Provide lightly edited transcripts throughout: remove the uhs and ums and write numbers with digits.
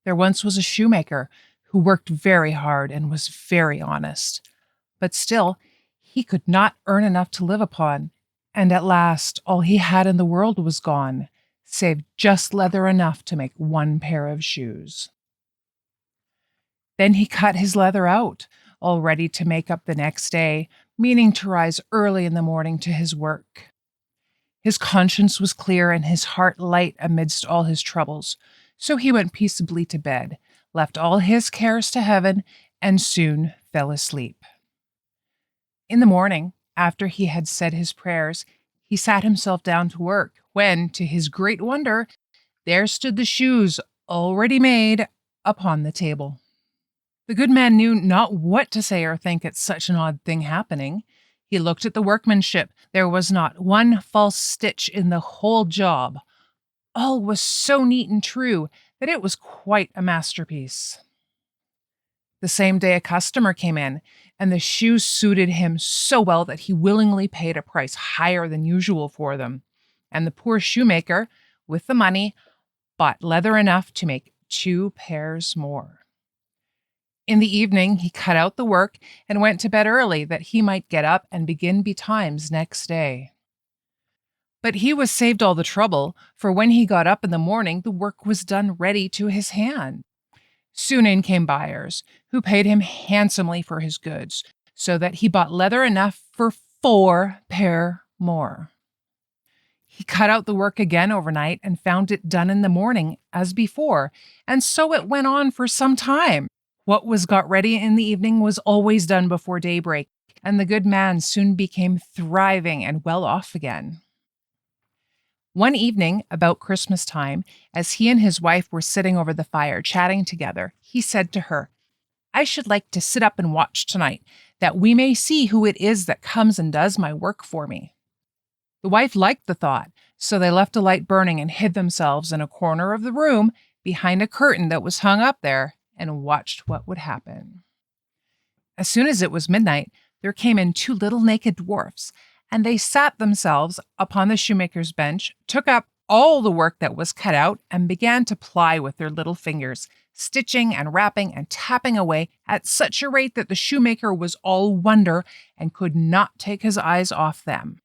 There once was a shoemaker who worked very hard and was very honest. But still, he could not earn enough to live upon, and at last all he had in the world was gone, save just leather enough to make one pair of shoes. Then he cut his leather out, all ready to make up the next day, meaning to rise early in the morning to his work. His conscience was clear and his heart light amidst all his troubles, so he went peaceably to bed, left all his cares to heaven, and soon fell asleep. In the morning, after he had said his prayers, he sat himself down to work, when, to his great wonder, there stood the shoes, already made, upon the table. The good man knew not what to say or think at such an odd thing happening. He looked at the workmanship. There was not one false stitch in the whole job. All was so neat and true that it was quite a masterpiece. The same day a customer came in, and the shoes suited him so well that he willingly paid a price higher than usual for them. And the poor shoemaker, with the money, bought leather enough to make 2 pairs more. In the evening, he cut out the work and went to bed early that he might get up and begin betimes next day. But he was saved all the trouble, for when he got up in the morning, the work was done ready to his hand. Soon in came buyers, who paid him handsomely for his goods, so that he bought leather enough for 4 pair more. He cut out the work again overnight and found it done in the morning as before, and so it went on for some time. What was got ready in the evening was always done before daybreak, and the good man soon became thriving and well off again. One evening, about Christmas time, as he and his wife were sitting over the fire chatting together, he said to her, "I should like to sit up and watch tonight, that we may see who it is that comes and does my work for me." The wife liked the thought, so they left a light burning and hid themselves in a corner of the room behind a curtain that was hung up there, and watched what would happen. As soon as it was midnight, there came in 2 little naked dwarfs, and they sat themselves upon the shoemaker's bench, took up all the work that was cut out, and began to ply with their little fingers, stitching and wrapping and tapping away at such a rate that the shoemaker was all wonder and could not take his eyes off them.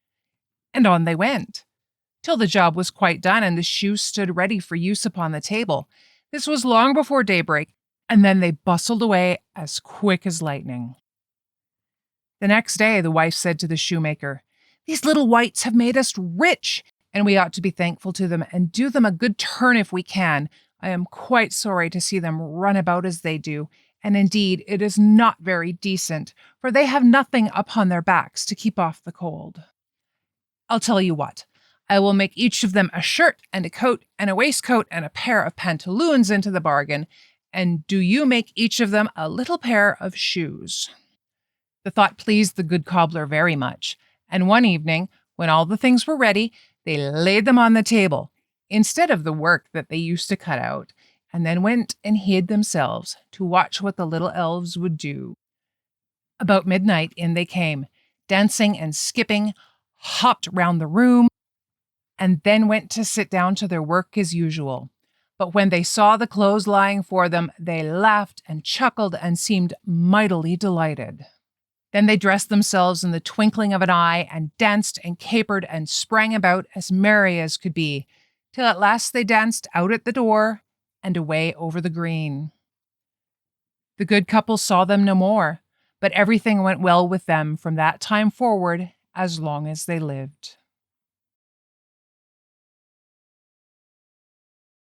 And on they went, till the job was quite done and the shoes stood ready for use upon the table. This was long before daybreak, and then they bustled away as quick as lightning. The next day, the wife said to the shoemaker, "These little wights have made us rich, and we ought to be thankful to them and do them a good turn if we can. I am quite sorry to see them run about as they do, and indeed it is not very decent, for they have nothing upon their backs to keep off the cold. I'll tell you what, I will make each of them a shirt and a coat and a waistcoat and a pair of pantaloons into the bargain, and do you make each of them a little pair of shoes." The thought pleased the good cobbler very much, and one evening, when all the things were ready, they laid them on the table, instead of the work that they used to cut out, and then went and hid themselves to watch what the little elves would do. About midnight in they came, dancing and skipping, hopped round the room, and then went to sit down to their work as usual. But when they saw the clothes lying for them, they laughed and chuckled and seemed mightily delighted. Then they dressed themselves in the twinkling of an eye and danced and capered and sprang about as merry as could be, till at last they danced out at the door and away over the green. The good couple saw them no more, but everything went well with them from that time forward as long as they lived.